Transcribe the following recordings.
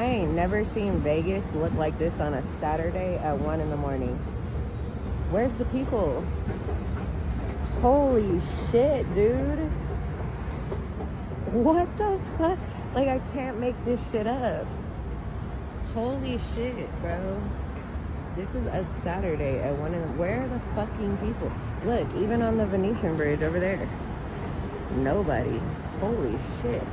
ain't never seen Vegas look like this on a Saturday at 1 in the morning. Where's the people? Holy shit, dude. What the fuck? Like, I can't make this shit up. Holy shit, bro. This is a Saturday at 1 in the... Where are the fucking people? Look, even on the Venetian Bridge over there. Nobody. Holy shit.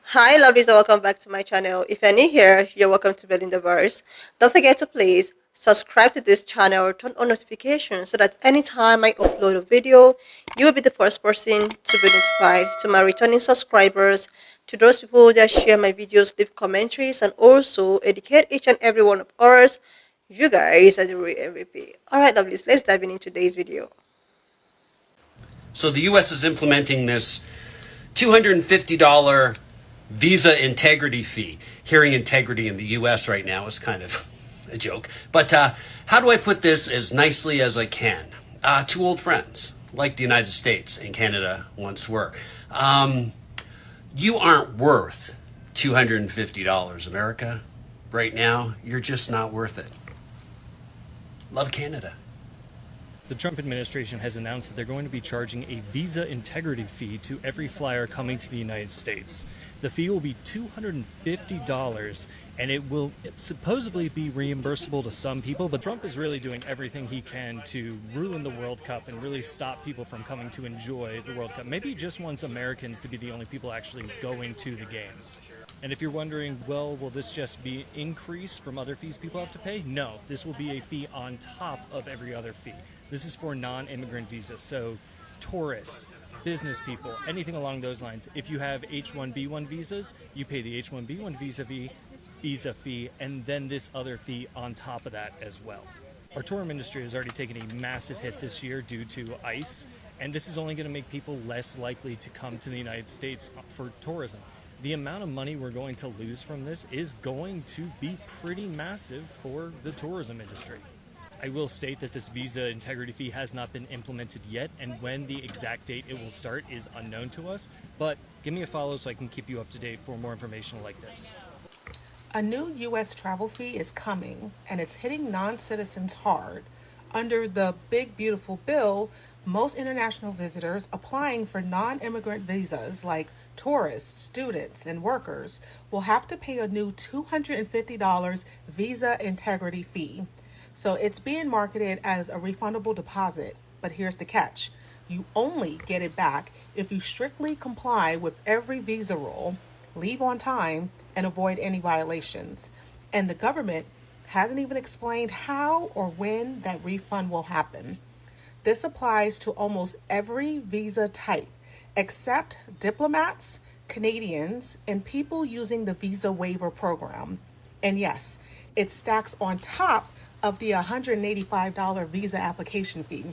Hi lovelies, and welcome back to my channel. If you're new here, you're welcome to Belinda Verse. Don't forget to please subscribe to this channel, turn on notifications so that anytime I upload a video, you will be the first person to be notified. To my returning subscribers, to those people that share my videos, leave commentaries, and also educate each and every one of us, you guys are the real MVP. Alright lovelies, let's dive into today's video. So the U.S. is implementing this $250 visa integrity fee. Hearing integrity in the U.S. right now is kind of a joke. But how do I put this as nicely as I can? Two old friends, like the United States and Canada once were. You aren't worth $250, America. Right now, you're just not worth it. Love Canada. The Trump administration has announced that they're going to be charging a visa integrity fee to every flyer coming to the United States. The fee will be $250, and it will supposedly be reimbursable to some people, but Trump is really doing everything he can to ruin the World Cup and really stop people from coming to enjoy the World Cup. Maybe he just wants Americans to be the only people actually going to the games. And if you're wondering, well, will this just be increased from other fees people have to pay? No, this will be a fee on top of every other fee. This is for non-immigrant visas, so tourists, business people, anything along those lines. If you have H-1B1 visas, you pay the H-1B1 visa fee, and then this other fee on top of that as well. Our tourism industry has already taken a massive hit this year due to ICE, and this is only going to make people less likely to come to the United States for tourism. The amount of money we're going to lose from this is going to be pretty massive for the tourism industry. I will state that this visa integrity fee has not been implemented yet, and when the exact date it will start is unknown to us, but give me a follow so I can keep you up to date for more information like this. A new U.S. travel fee is coming, and it's hitting non-citizens hard. Under the Big Beautiful Bill, most international visitors applying for non-immigrant visas like tourists, students, and workers will have to pay a new $250 visa integrity fee. So it's being marketed as a refundable deposit, but here's the catch. You only get it back if you strictly comply with every visa rule, leave on time, and avoid any violations. And the government hasn't even explained how or when that refund will happen. This applies to almost every visa type, except diplomats, Canadians, and people using the visa waiver program. And yes, it stacks on top of the $185 visa application fee.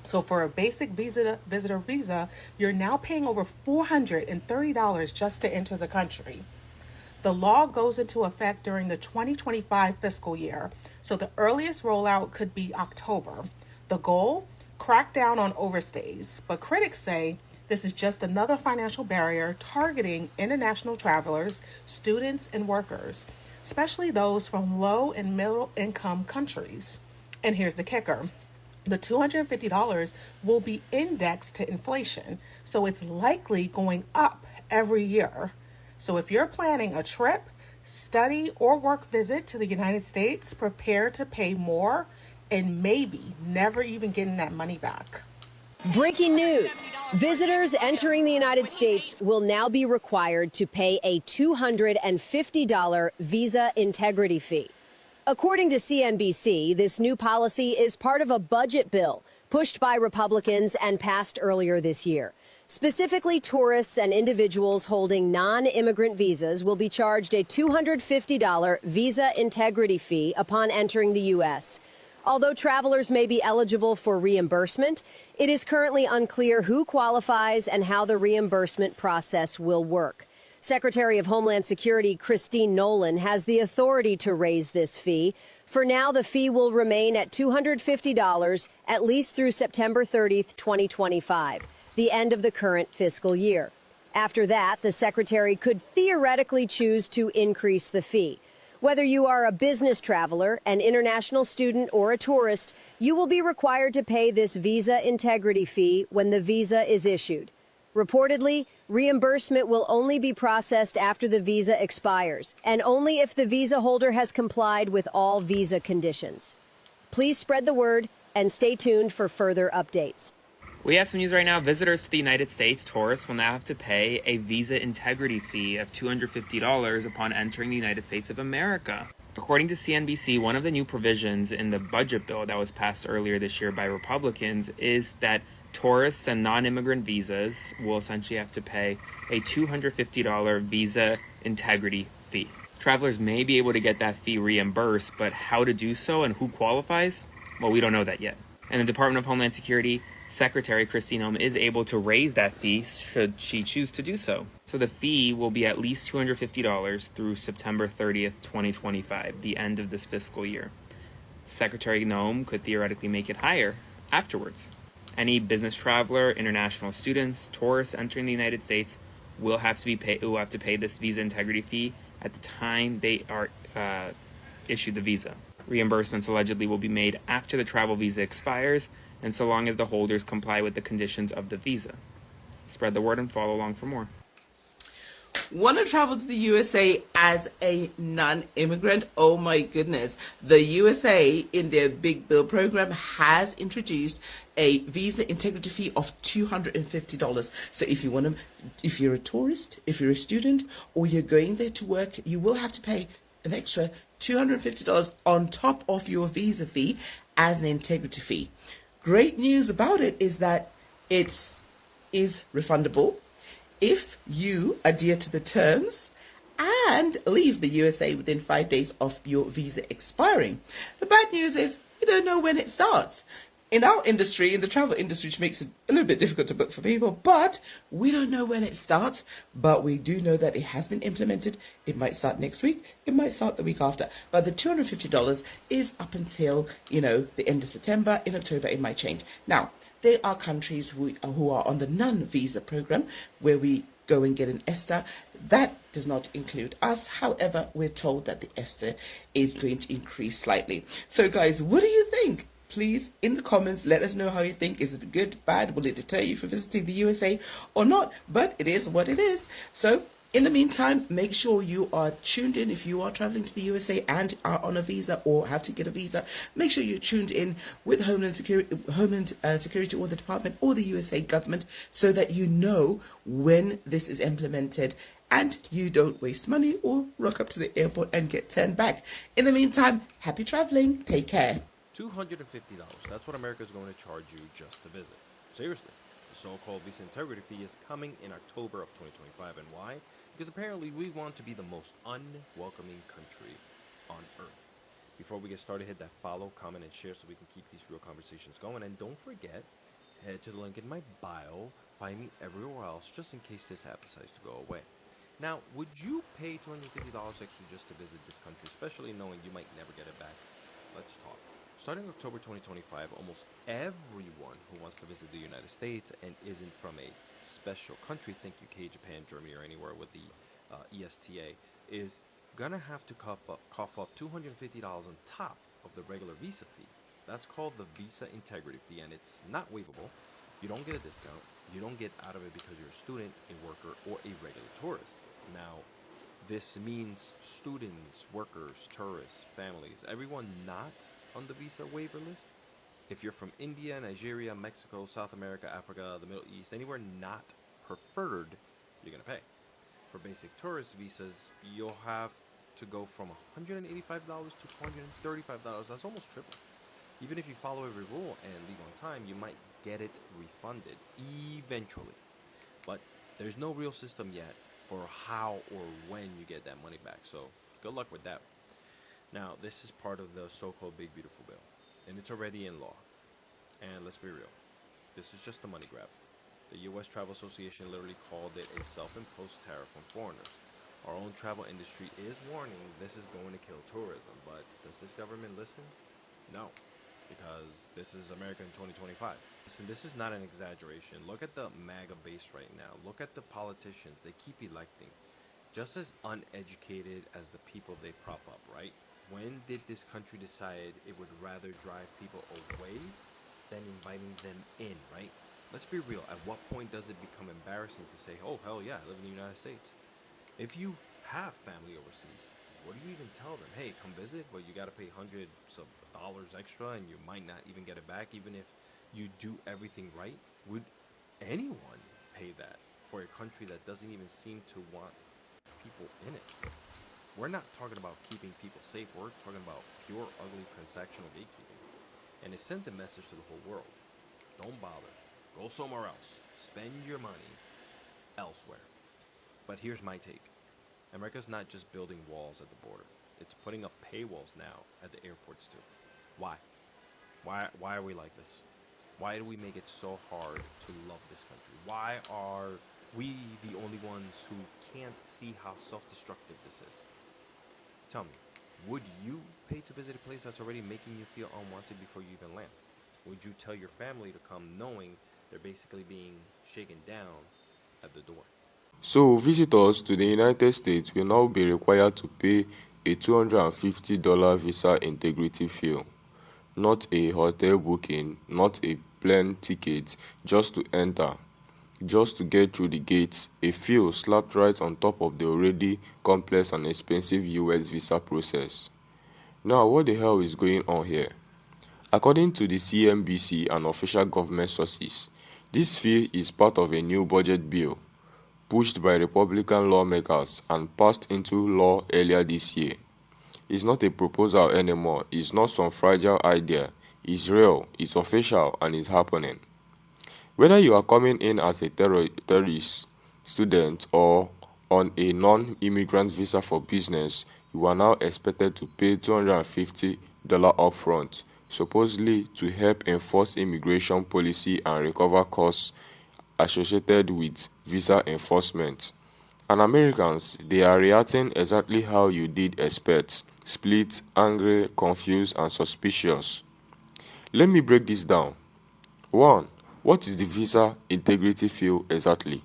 So for a basic visitor visa, you're now paying over $430 just to enter the country. The law goes into effect during the 2025 fiscal year, so the earliest rollout could be October. The goal? Crack down on overstays, but critics say this is just another financial barrier targeting international travelers, students, and workers, especially those from low and middle income countries. And here's the kicker. The $250 will be indexed to inflation, so it's likely going up every year. So if you're planning a trip, study, or work visit to the United States, prepare to pay more and maybe never even getting that money back. Breaking news. Visitors entering the United States will now be required to pay a $250 visa integrity fee. According to CNBC, this new policy is part of a budget bill pushed by Republicans and passed earlier this year. Specifically, tourists and individuals holding non-immigrant visas will be charged a $250 visa integrity fee upon entering the U.S. Although travelers may be eligible for reimbursement, it is currently unclear who qualifies and how the reimbursement process will work. Secretary of Homeland Security Christine Nolan has the authority to raise this fee. For now, the fee will remain at $250 at least through September 30th, 2025, the end of the current fiscal year. After that, the secretary could theoretically choose to increase the fee. Whether you are a business traveler, an international student, or a tourist, you will be required to pay this visa integrity fee when the visa is issued. Reportedly, reimbursement will only be processed after the visa expires, and only if the visa holder has complied with all visa conditions. Please spread the word and stay tuned for further updates. We have some news right now. Visitors to the United States, tourists, will now have to pay a visa integrity fee of $250 upon entering the United States of America. According to CNBC, one of the new provisions in the budget bill that was passed earlier this year by Republicans is that tourists and non-immigrant visas will essentially have to pay a $250 visa integrity fee. Travelers may be able to get that fee reimbursed, but how to do so and who qualifies? Well, we don't know that yet. And the Department of Homeland Security Secretary Kristi Noem is able to raise that fee should she choose to do so. So the fee will be at least $250 through September 30th, 2025, the end of this fiscal year. Secretary Noem could theoretically make it higher afterwards. Any business traveler, international students, tourists entering the United States will have to pay this visa integrity fee at the time they are issued the visa. Reimbursements allegedly will be made after the travel visa expires, and so long as the holders comply with the conditions of the visa. Spread the word and follow along for more. Want to travel to the USA as a non-immigrant? Oh my goodness. The USA in their Big Bill program has introduced a visa integrity fee of $250. So if you're a tourist, if you're a student, or you're going there to work, you will have to pay an extra $250 on top of your visa fee as an integrity fee. Great news about it is that it is refundable if you adhere to the terms and leave the USA within 5 days of your visa expiring. The bad news is we don't know when it starts. In our industry, in the travel industry, which makes it a little bit difficult to book for people, but we don't know when it starts, but we do know that it has been implemented. It might start next week, it might start the week after, but the $250 is up until, the end of September. In October, it might change. Now, there are countries who are on the non-visa program where we go and get an ESTA. That does not include us. However, we're told that the ESTA is going to increase slightly. So guys, what do you think? Please, in the comments, let us know how you think. Is it good, bad? Will it deter you from visiting the USA or not? But it is what it is. So in the meantime, make sure you are tuned in. If you are traveling to the USA and are on a visa or have to get a visa, make sure you're tuned in with Homeland Security or the Department or the USA government so that you know when this is implemented and you don't waste money or rock up to the airport and get turned back. In the meantime, happy traveling. Take care. $250. That's what America is going to charge you just to visit. Seriously. The so-called visa integrity fee is coming in October of 2025. And why? Because apparently we want to be the most unwelcoming country on earth. Before we get started, hit that follow, comment, and share so we can keep these real conversations going. And don't forget, head to the link in my bio. Find me everywhere else just in case this app decides to go away. Now, would you pay $250 extra just to visit this country, especially knowing you might never get it back? Let's talk. Starting October 2025, almost everyone who wants to visit the United States and isn't from a special country, think UK, Japan, Germany, or anywhere with the ESTA, is gonna have to cough up $250 on top of the regular visa fee. That's called the visa integrity fee, and it's not waivable. You don't get a discount. You don't get out of it because you're a student, a worker, or a regular tourist. Now, this means students, workers, tourists, families, everyone not on the visa waiver list. If you're from India, Nigeria, Mexico, South America, Africa, the Middle East, anywhere not preferred, you're gonna pay. For basic tourist visas, you'll have to go from $185 to $435. That's almost triple. Even if you follow every rule and leave on time, you might get it refunded eventually. But there's no real system yet for how or when you get that money back. So good luck with that. Now, this is part of the so-called Big Beautiful Bill, and it's already in law. And let's be real, this is just a money grab. The U.S. Travel Association literally called it a self-imposed tariff on foreigners. Our own travel industry is warning this is going to kill tourism, but does this government listen? No, because this is America in 2025. Listen, this is not an exaggeration. Look at the MAGA base right now. Look at the politicians they keep electing. just as uneducated as the people they prop up, right? When did this country decide it would rather drive people away than inviting them in, right? Let's be real. At what point does it become embarrassing to say, oh, hell yeah, I live in the United States? If you have family overseas, what do you even tell them? Hey, come visit, but you got to pay hundreds of dollars extra and you might not even get it back, even if you do everything right. Would anyone pay that for a country that doesn't even seem to want people in it? We're not talking about keeping people safe. We're talking about pure, ugly, transactional gatekeeping. And it sends a message to the whole world. Don't bother. Go somewhere else. Spend your money elsewhere. But here's my take. America's not just building walls at the border. It's putting up paywalls now at the airports too. Why? Why are we like this? Why do we make it so hard to love this country? Why are we the only ones who can't see how self-destructive this is? Tell me, would you pay to visit a place that's already making you feel unwanted before you even land? Would you tell your family to come knowing they're basically being shaken down at the door? So, visitors to the United States will now be required to pay a $250 visa integrity fee. Not a hotel booking, not a plane ticket, just to enter. Just to get through the gates, a fee slapped right on top of the already complex and expensive US visa process. Now, what the hell is going on here? According to the CNBC and official government sources, this fee is part of a new budget bill pushed by Republican lawmakers and passed into law earlier this year. It's not a proposal anymore, it's not some fragile idea, it's real, it's official, and it's happening. Whether you are coming in as a tourist, student, or on a non-immigrant visa for business, you are now expected to pay $250 upfront, supposedly to help enforce immigration policy and recover costs associated with visa enforcement. And Americans, they are reacting exactly how you did expect: split, angry, confused, and suspicious. Let me break this down. 1. What is the visa integrity fee exactly?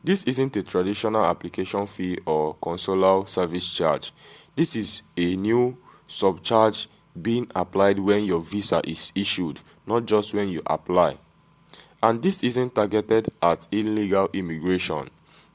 This isn't a traditional application fee or consular service charge. This is a new subcharge being applied when your visa is issued, not just when you apply. And this isn't targeted at illegal immigration.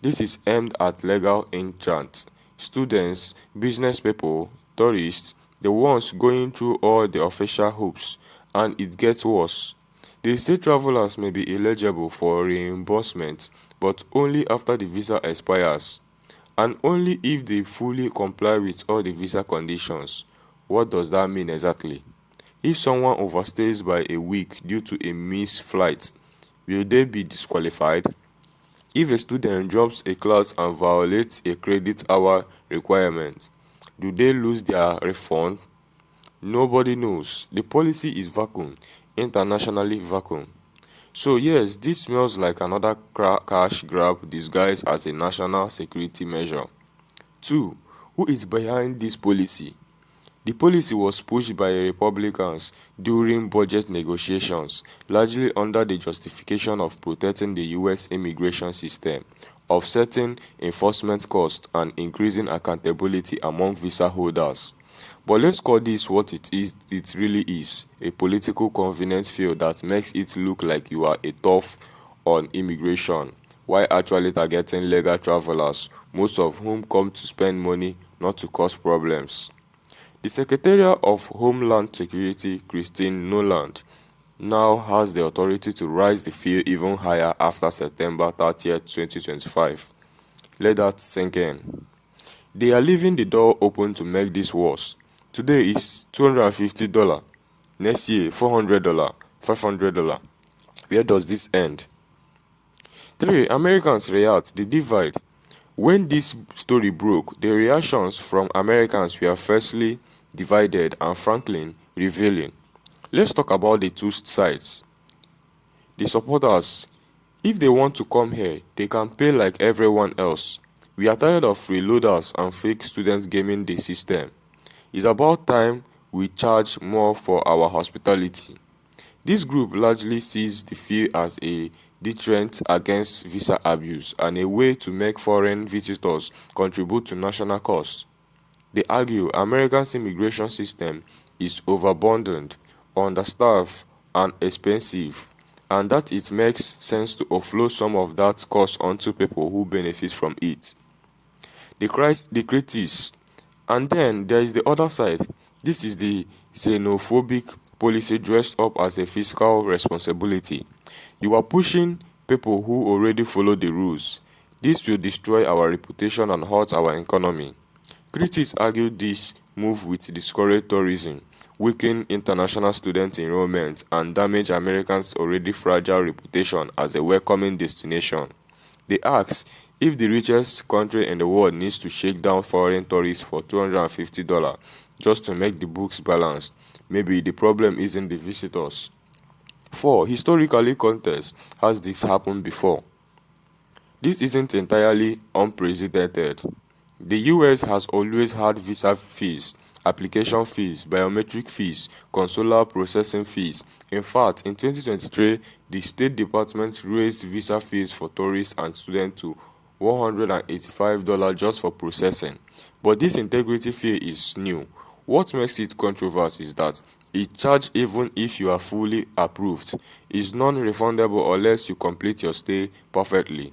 This is aimed at legal entrants, students, business people, tourists, the ones going through all the official hoops. And it gets worse. They say travelers may be eligible for reimbursement, but only after the visa expires, and only if they fully comply with all the visa conditions. What does that mean exactly? If someone overstays by a week due to a missed flight, will they be disqualified? If a student drops a class and violates a credit hour requirement, do they lose their refund? Nobody knows. The policy is vacuum, internationally vacuum. So yes, this smells like another cash grab disguised as a national security measure. 2. Who is behind this policy? The policy was pushed by Republicans during budget negotiations, largely under the justification of protecting the U.S. immigration system, offsetting enforcement costs, and increasing accountability among visa holders. But let's call this what it is. It really is: a political convenience field that makes it look like you are a tough on immigration, while actually targeting legal travelers, most of whom come to spend money, not to cause problems. The Secretary of Homeland Security, Christine Noland, now has the authority to raise the fee even higher after September 30th, 2025. Let that sink in. They are leaving the door open to make this worse. Today is $250. Next year, $400, $500. Where does this end? 3. Americans react. The divide. When this story broke, the reactions from Americans were firstly divided and frankly revealing. Let's talk about the two sides. The supporters, if they want to come here, they can pay like everyone else. We are tired of freeloaders and fake students gaming the system. It's about time we charge more for our hospitality. This group largely sees the fee as a deterrent against visa abuse and a way to make foreign visitors contribute to national costs. They argue America's immigration system is overburdened, understaffed, and expensive, and that it makes sense to offload some of that cost onto people who benefit from it. The critics. And then there is the other side. This is the xenophobic policy dressed up as a fiscal responsibility. You are pushing people who already follow the rules. This will destroy our reputation and hurt our economy. Critics argue this move will discourage tourism, weaken international student enrollment, and damage Americans' already fragile reputation as a welcoming destination. They ask if the richest country in the world needs to shake down foreign tourists for $250 just to make the books balanced. Maybe the problem isn't the visitors. 4. Historically, context has this happened before. This isn't entirely unprecedented. The US has always had visa fees, application fees, biometric fees, consular processing fees. In fact, in 2023, the State Department raised visa fees for tourists and students to $185 just for processing. But this integrity fee is new. What makes it controversial is that it charged even if you are fully approved. It's non-refundable unless you complete your stay perfectly.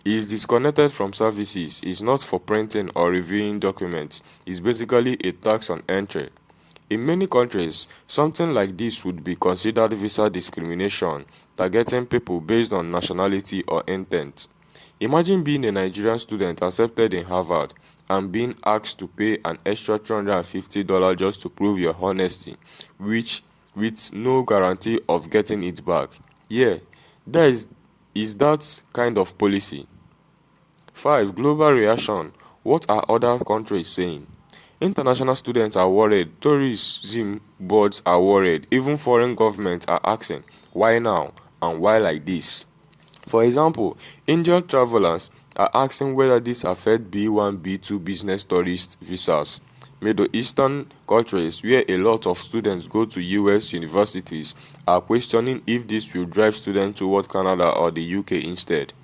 It is disconnected from services, it's not for printing or reviewing documents, it's basically a tax on entry. In many countries, something like this would be considered visa discrimination, targeting people based on nationality or intent. Imagine being a Nigerian student accepted in Harvard and being asked to pay an extra $250 just to prove your honesty, which with no guarantee of getting it back. Yeah, is that kind of policy. 5. Global reaction. What are other countries saying? International students are worried, tourism boards are worried, even foreign governments are asking, why now and why like this? For example, Indian travelers are asking whether this affects B1, B2 business tourist visas. Middle Eastern countries, where a lot of students go to US universities, are questioning if this will drive students toward Canada or the UK instead.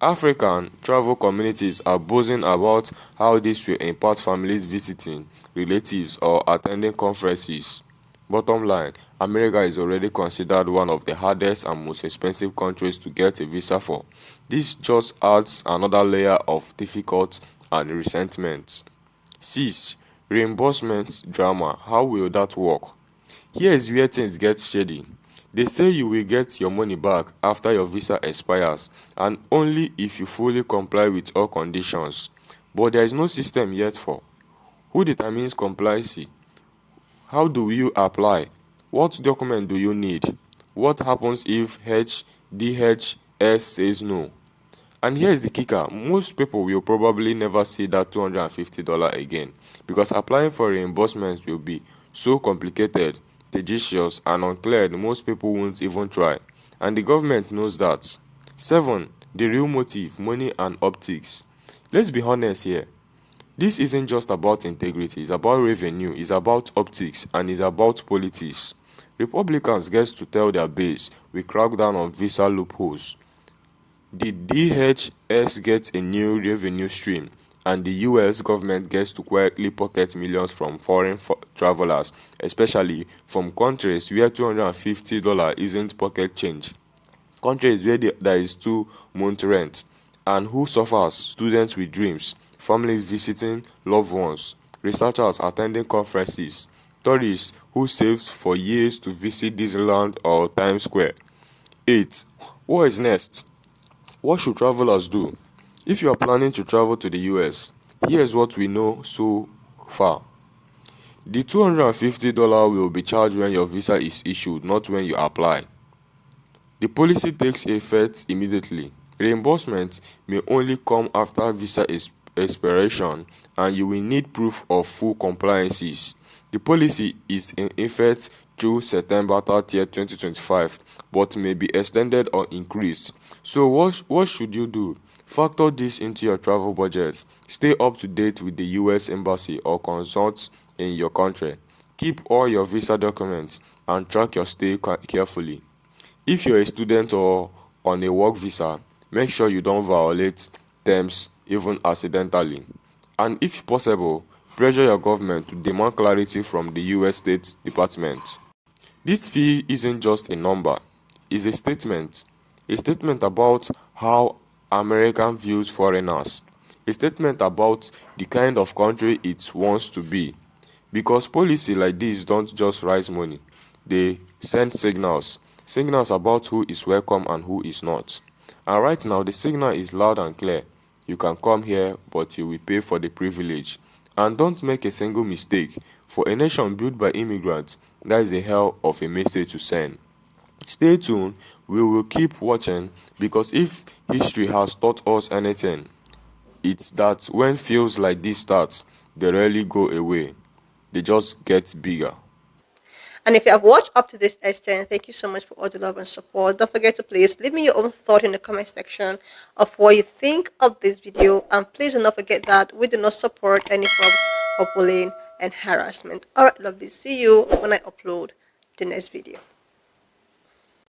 African travel communities are buzzing about how this will impact families visiting relatives or attending conferences. Bottom line, America is already considered one of the hardest and most expensive countries to get a visa for. This just adds another layer of difficulty and resentment. 6. Reimbursement drama. How will that work? Here is where things get shady. They say you will get your money back after your visa expires and only if you fully comply with all conditions. But there is no system yet for who determines compliance. How do you apply? What document do you need? What happens if DHS says no? And here is the kicker. Most people will probably never see that $250 again because applying for reimbursement will be so complicated, tedious, and unclear most people won't even try. And the government knows that. 7. The real motive, money and optics. Let's be honest here. This isn't just about integrity, it's about revenue, it's about optics, and it's about politics. Republicans get to tell their base, we crack down on visa loopholes. The DHS gets a new revenue stream, and the US government gets to quietly pocket millions from foreign travelers, especially from countries where $250 isn't pocket change. Countries where there is 2 months rent, and who suffers? Students with dreams, families visiting loved ones, researchers attending conferences, tourists who saved for years to visit Disneyland or Times Square. 8. What is next? What should travelers do? If you are planning to travel to the US, here's what we know so far. The $250 will be charged when your visa is issued, not when you apply. The policy takes effect immediately. Reimbursement may only come after visa expiration and you will need proof of full compliances. The policy is in effect through September 30th, 2025, but may be extended or increased. So what should you do? Factor this into your travel budget. Stay up to date with the US Embassy or consult in your country. Keep all your visa documents and track your stay carefully. If you're a student or on a work visa, make sure you don't violate terms even accidentally. And if possible, pressure your government to demand clarity from the US State Department. This fee isn't just a number, it's a statement about how America views foreigners, a statement about the kind of country it wants to be. Because policy like this don't just raise money, they send signals about who is welcome and who is not. And right now the signal is loud and clear. You can come here, but you will pay for the privilege. And don't make a single mistake. For a nation built by immigrants, that is a hell of a message to send. Stay tuned, we will keep watching, because if history has taught us anything, it's that when feels like this starts, they rarely go away. They just get bigger. And if you have watched up to this extent, thank you so much for all the love and support. Don't forget to please leave me your own thought in the comment section of what you think of this video. And please do not forget that we do not support any form of bullying and harassment. Alright, lovely. See you when I upload the next video.